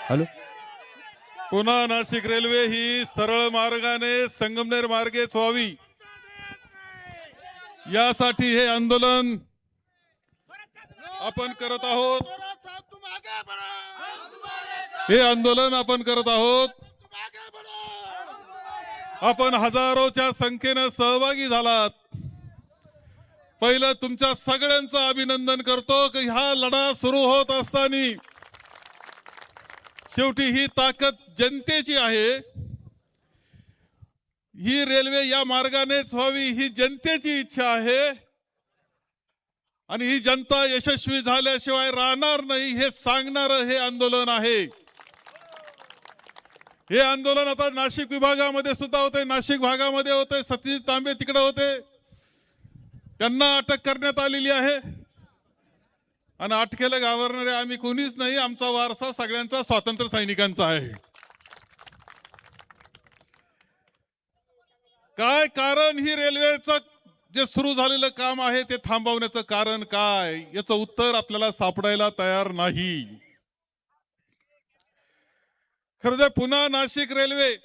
Hello. पुन्हा Nashik railway ही सरळ मार्गाने संगमनेर मार्गेच व्हावी यासाठी हे आंदोलन आपण करत आहोत. हे आंदोलन आपण करत आहोत. आपण हजारोच्या संख्येने सहभागी झालात. पहिलं तुमच्या सगळ्यांचं अभिनंदन करतो की हा लढा सुरू होत असताना शेवटी ही ताकद जनतेची आहे. ही रेल्वे या मार्गानेच व्हावी ही जनतेची इच्छा आहे आणि ही जनता यशस्वी झाल्याशिवाय राहणार नाही हे सांगणारं हे आंदोलन आहे. हे आंदोलन आता नाशिक विभागामध्ये सुद्धा होते, नाशिक भागामध्ये होते. सतीश तांबे तिकडे होते, त्यांना अटक करण्यात आलेली आहे आणि अटकेला घाबरणारे आम्ही कोणीच नाही. आमचा वारसा सगळ्यांचा स्वातंत्र्य सैनिकांचा आहे. काय कारण ही रेल्वेचं जे सुरू झालेलं काम आहे ते थांबवण्याचं कारण काय याचं उत्तर आपल्याला सापडायला तयार नाही. खरं तर पुन्हा नाशिक रेल्वे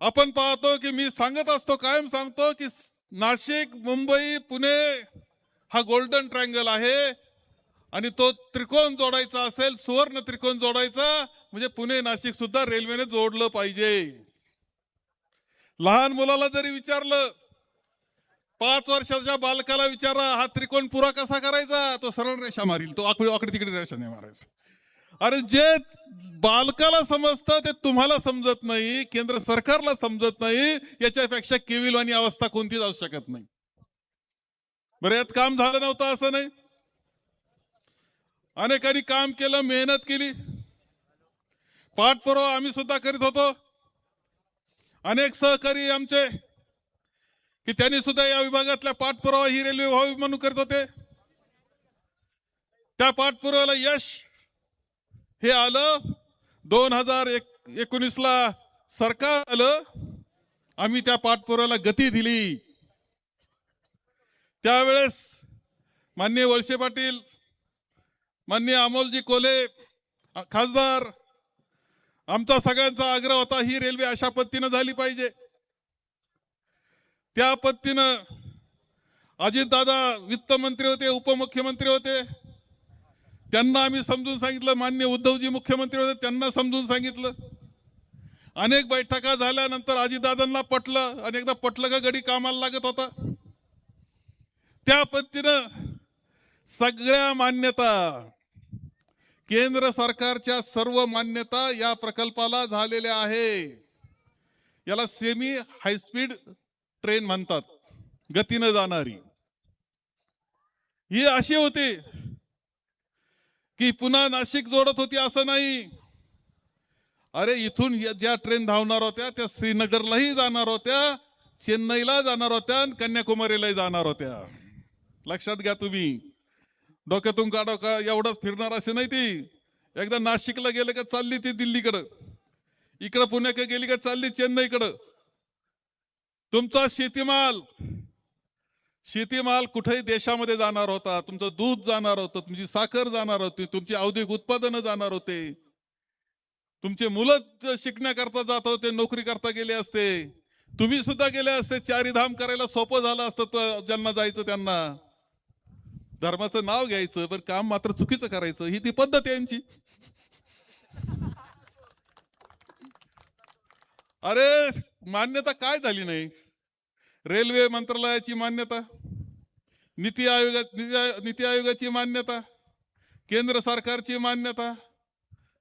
आपण पाहतो की मी सांगत असतो, कायम सांगतो की नाशिक मुंबई पुणे हा गोल्डन ट्रायंगल आहे आणि तो त्रिकोण जोडायचा असेल, सुवर्ण त्रिकोण जोडायचा म्हणजे पुणे नाशिक सुद्धा रेल्वेने जोडलं पाहिजे. लहान मुलाला जरी विचारलं, 5 वर्षाच्या बालकाला विचारा हा त्रिकोण पुरा कसा करायचा, तो सरळ रेषा मारील, तो आकडी तिकडे रेषा नाही मारायचा. अरे जे बालकाला समजतं ते तुम्हाला समजत नाही, केंद्र सरकारला समजत नाही. याच्यापेक्षा केविलवाणी अवस्था कोणती जाऊ शकत नाही. बरं, यात काम झालं नव्हतं असं नाही. अनेकांनी काम केलं, मेहनत केली, पाठपुरावा आम्ही सुद्धा करीत होतो. अनेक सहकारी आमचे की त्यांनी सुद्धा या विभागातल्या पाठपुरावा ही रेल्वे व्हावी म्हणून करत होते. त्या पाठपुराव्याला यश हे आलं. 2019 ला सरकार आलं, आम्ही त्या पाठपुराव्याला गती दिली. त्यावेळेस माननीय वळसे पाटील, माननीय अमोलजी कोल्हे खासदार, आमचा सगळ्यांचा आग्रह होता ही रेल्वे अशा पद्धतीनं झाली पाहिजे. त्या पद्धतीनं अजितदादा वित्त मंत्री होते, उपमुख्यमंत्री होते, त्यांना आम्ही समजून सांगितलं. माननीय उद्धवजी मुख्यमंत्री होते, त्यांना समजून सांगितलं. अनेक बैठका झाल्यानंतर अजितदादांना पटलं, अनेकदा पटलं का गडी कामाला लागत होता. त्या पद्धतीनं सगळ्या मान्यता, केंद्र सरकारच्या सर्व मान्यता या प्रकल्पाला झालेल्या आहे. याला सेमी हायस्पीड ट्रेन म्हणतात, गतीनं जाणारी. ही अशी होती की पुन्हा नाशिक जोडत होती असं नाही. अरे इथून ज्या ट्रेन धावणार होत्या त्या श्रीनगरलाही जाणार होत्या, चेन्नईला जाणार होत्या, कन्याकुमारीलाही जाणार होत्या. लक्षात घ्या तुम्ही, डोक्यातून काढा का एवढंच फिरणार असे नाही. ती एकदा नाशिकला गेले का चालली ती दिल्लीकडं, इकडं पुण्याकडे गेली का चालली चेन्नईकडं. तुमचा शेतीमाल कुठेही देशामध्ये जाणार होता, तुमचं दूध जाणार होतं, तुमची साखर जाणार होती, तुमची औद्योगिक उत्पादनं जाणार होते, तुमचे मुलं शिकण्याकरता जात होते, नोकरी करता गेले असते, तुम्ही सुद्धा गेले असते. चारीधाम करायला सोपं झालं असतं तर ज्यांना जायचं त्यांना. धर्माचं नाव घ्यायचं पण काम मात्र चुकीचं करायचं, ही ती पद्धत आहे यांची. अरे मान्यता काय झाली नाही. रेल्वे मंत्रालयाची मान्यता, नीती आयोगाची मान्यता, केंद्र सरकारची मान्यता,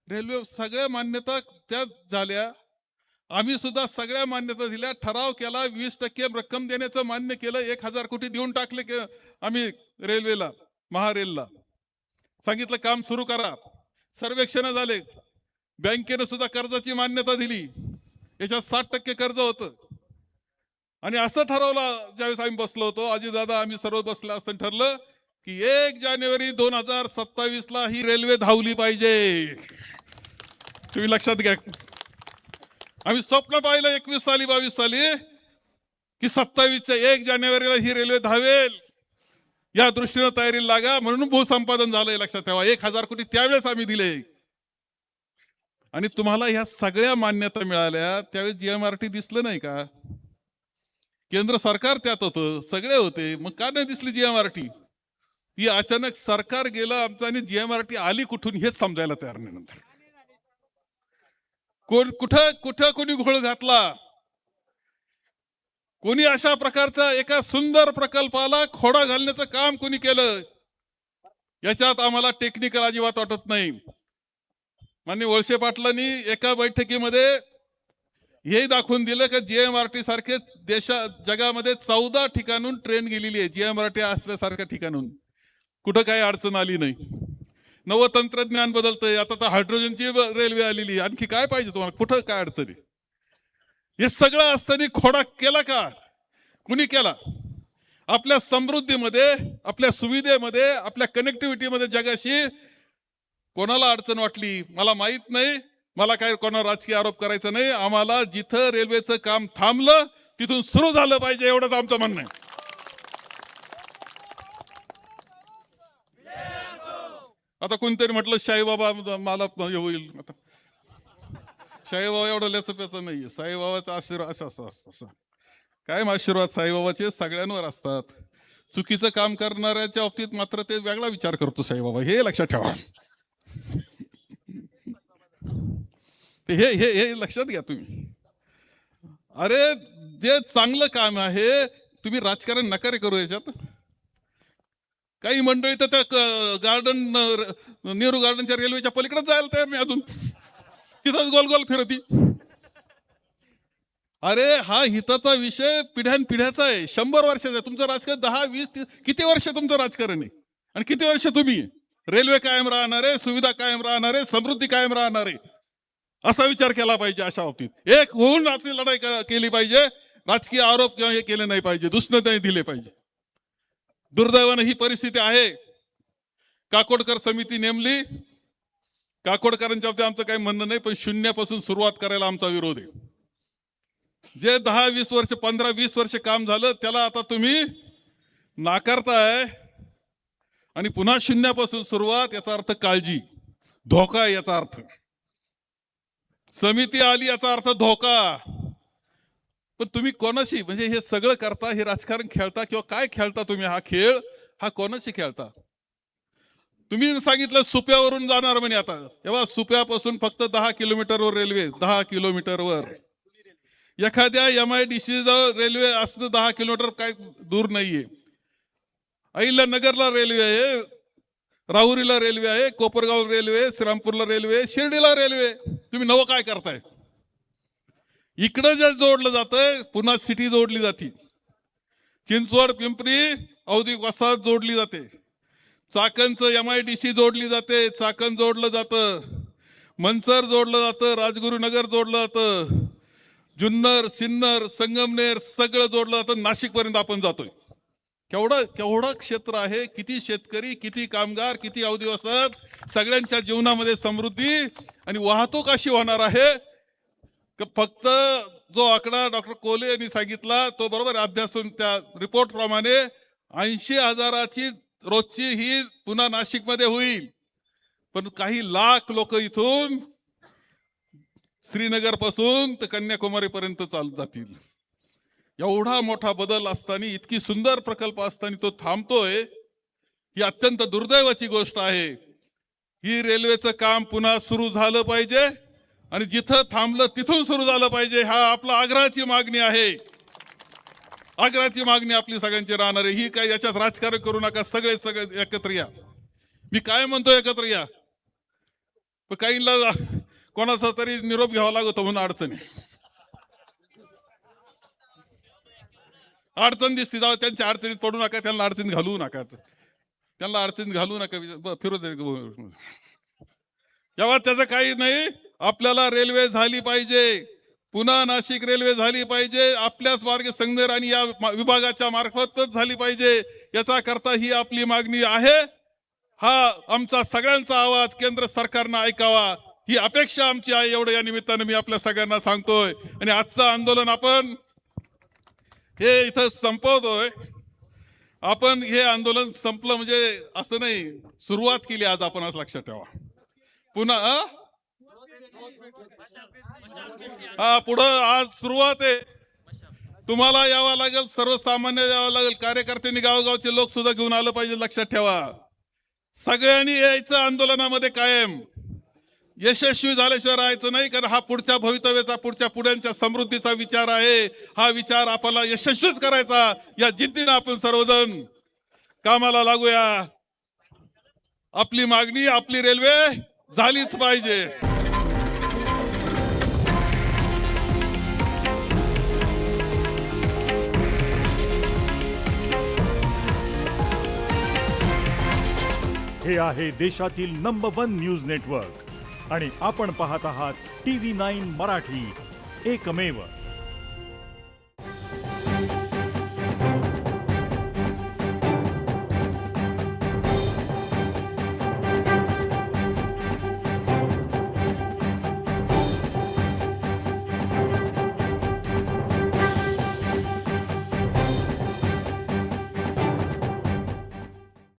रेल्वे सगळ्या मान्यता त्या झाल्या. आम्ही सुद्धा सगळ्या मान्यता दिल्या, ठराव केला, 20% रक्कम देण्याचं मान्य केलं, 1000 कोटी देऊन टाकले आम्ही रेल्वेला, महारेलला. सांगितलं काम सुरू करा. सर्वेक्षण झाले, बँकेनं सुद्धा कर्जाची मान्यता दिली. याच्यात 60% कर्ज होतं. आणि असं ठरवलं ज्यावेळेस आम्ही बसलो होतो, अजितदादा आम्ही सर्व बसले असताना ठरलं की 1 जानेवारी 2027 ला ही रेल्वे धावली पाहिजे. तुम्ही लक्षात घ्या, आम्ही स्वप्न पाहिलं 21 साली 22 साली की 27च्या 1 जानेवारीला ही रेल्वे धावेल. या दृष्टीने तयारीला लागा, म्हणून भूसंपादन झालंय. लक्षात ठेवा, 1000 कोटी त्यावेळेस आम्ही दिले. आणि तुम्हाला ह्या सगळ्या मान्यता मिळाल्या त्यावेळेस जीएमआरटी दिसलं नाही का? केंद्र सरकार त्यात होतं, सगळे होते, मग का नाही दिसली जीएमआरटी? ही अचानक सरकार गेलं आमचं आणि जीएमआरटी आली कुठून हेच समजायला तयार नाही. नंतर कुठं कुठं कोणी घोळ घातला, कोणी अशा प्रकारचा एका सुंदर प्रकल्पाला खोडा घालण्याचं काम कोणी केलं, याच्यात आम्हाला टेक्निकल अजिबात वाटत नाही. माननीय वळसे पाटलांनी एका बैठकीमध्ये हे दाखवून दिलं की जीएमआरटी सारखे जगामध्ये 14 ठिकाणून ट्रेन गेलेली आहे. जीएमआरटी असल्यासारख्या ठिकाणून कुठं काही अडचण आली नाही. नवं तंत्रज्ञान बदलतंय, आता तर हायड्रोजनची रेल्वे आलेली, आणखी काय पाहिजे तुम्हाला? कुठं काय अडचण आहे? हे सगळं असताना खोडा केला का? कुणी केला? आपल्या समृद्धीमध्ये, आपल्या सुविधेमध्ये, आपल्या कनेक्टिव्हिटीमध्ये जगाशी कोणाला अडचण वाटली मला माहित नाही. मला काय कोणावर राजकीय आरोप करायचा नाही. आम्हाला जिथं रेल्वेचं काम थांबलं तिथून सुरू झालं पाहिजे, एवढंच आमचं म्हणणं आहे. आता कोणतरी म्हटलं साईबाबा मला होईल, आता साईबाबा एवढं लचप्याचं नाहीये. साईबाबाचा आशीर्वाद असं काय आशीर्वाद साईबाबाचे सगळ्यांवर असतात. चुकीचं काम करणाऱ्याच्या बाबतीत मात्र ते वेगळा विचार करतो साईबाबा, हे लक्षात ठेवा. हे हे हे लक्षात घ्या तुम्ही. अरे जे चांगलं काम आहे तुम्ही राजकारण नका रे करू याच्यात. काही मंडळी तर त्या गार्डन, नेहरू गार्डनच्या रेल्वेच्या पलीकडे जायला तयार नाही, अजून तिथंच गोल गोल फिरती. अरे हा हिताचा विषय पिढ्यानपिढ्याचा आहे, 100 वर्षाचा आहे. तुमचं राजकारण 10, 20, किती वर्ष तुमचं राजकारण आहे आणि किती वर्ष तुम्ही रेल्वे कायम राहणार आहे, सुविधा कायम राहणार आहे, समृद्धी कायम राहणार आहे, असा विचार केला पाहिजे. अशा बाबतीत एक होऊन अशी लढाई केली पाहिजे. राजकीय आरोप किंवा हे केले नाही पाहिजे, दुसरं नाही दिले पाहिजे. दुर्दैवाने ही परिस्थिती आहे. काकोडकर समिती नेमली, काकोडकरांच्या बाबतीत आमचं काही म्हणणं नाही, पण शून्यापासून सुरुवात करायला आमचा विरोध आहे. जे 10, 20 वर्ष, 15, 20 वर्ष काम झालं त्याला आता तुम्ही नाकारताय आणि पुन्हा शून्यापासून सुरुवात, याचा अर्थ काळजी, धोका आहे याचा अर्थ. समिती आली याचा अर्थ धोका. पण तुम्ही कोणाशी म्हणजे हे सगळं करता, हे राजकारण खेळता किंवा काय खेळता तुम्ही? हा खेळ हा कोणाशी खेळता? तुम्ही सांगितलं सुप्यावरून जाणार म्हणे. आता तेव्हा सुप्यापासून फक्त 10 किलोमीटरवर रेल्वे, 10 किलोमीटरवर. एखाद्या MIDC रेल्वे असणं 10 किलोमीटर काय दूर नाहीये. अहिल्यानगरला रेल्वे आहे, राहुरीला रेल्वे आहे, कोपरगाव रेल्वे, श्रीरामपूरला रेल्वे, शिर्डीला रेल्वे. तुम्ही नवं काय करताय? इकडं जे जोडलं जातंय पुन्हा सिटी जोडली जाते, चिंचवड, पिंपरी, औद्योगिक वसाहत जोडली जाते, चाकणचं MIDC जोडली जाते, चाकण जोडलं जातं, मनसर जोडलं जातं, राजगुरुनगर जोडलं जातं, जुन्नर, सिन्नर, संगमनेर सगळं जोडलं जातं. नाशिक पर्यंत आपण जातोय. केवढं क्षेत्र आहे, किती शेतकरी, किती कामगार, किती औद्योगिक वसाहत, सगळ्यांच्या जीवनामध्ये समृद्धी आणि वाहतूक अशी होणार आहे. फक्त जो आकडा डॉक्टर कोले यांनी सांगितला तो बरोबर अभ्यासून त्या रिपोर्ट प्रमाणे 80,000ची रोजची ही पुन्हा नाशिकमध्ये होईल. पण काही लाख लोक इथून श्रीनगर पासून तर कन्याकुमारी पर्यंत चालत जातील. एवढा मोठा बदल असताना, इतकी सुंदर प्रकल्प असताना तो थांबतोय, ही अत्यंत दुर्दैवाची गोष्ट आहे. ही रेल्वेचं काम पुन्हा सुरू झालं पाहिजे आणि जिथं थांबलं तिथून सुरू झालं पाहिजे. हा आपला आग्रहाची मागणी आहे. आग्रहाची मागणी आपली सगळ्यांची राहणार आहे. ही काय याच्यात राजकारण करू नका, सगळे एकत्र या. मी काय म्हणतो एकत्र या, पण काहींना कोणाचा तरी निरोप घ्यावा लागतो म्हणून अडचणी अडचण दिसते. जाऊ त्यांच्या अडचणीत पडू नका, त्यांना अडचणीत घालू नका, त्यांना अडचणीत घालू नका, फिरू दे. तेव्हा त्याचं काही नाही. आपल्याला रेल्वे झाली पाहिजे, पुन्हा नाशिक रेल्वे झाली पाहिजे, आपल्याच मार्गे संगमेर आणि या विभागाच्या मार्फतच झाली पाहिजे. याचा करता ही आपली मागणी आहे. हा आमचा सगळ्यांचा आवाज केंद्र सरकारनं ऐकावा ही अपेक्षा आमची आहे. एवढं या निमित्तानं मी आपल्या सगळ्यांना सांगतोय. आणि आजचं आंदोलन आपण हे इथं संपवतोय. आपण हे आंदोलन संपलं म्हणजे असं नाही, सुरुवात केली आज आपण, असं लक्षात ठेवा. पुन्हा हा पुढं आज सुरुवात आहे. तुम्हाला यावं लागेल, सर्वसामान्य यावं लागेल, कार्यकर्त्यांनी गावगावचे लोक सुद्धा घेऊन आलं पाहिजे. लक्षात ठेवा, सगळ्यांनी यायचं आंदोलनामध्ये कायम. यशस्वी झाल्याशिवाय राहायचं नाही, कारण हा पुढच्या भवितव्याचा, पुढच्या पुढ्यांच्या समृद्धीचा विचार आहे. हा विचार आपल्याला यशस्वीच करायचा. या जिद्दीने आपण सर्वजण कामाला लागूया. आपली मागणी, आपली रेल्वे झालीच पाहिजे. हे आहे देशातील नंबर 1 न्यूज नेटवर्क आणि आपण पाहत आहात TV9 मराठी, एकमेव.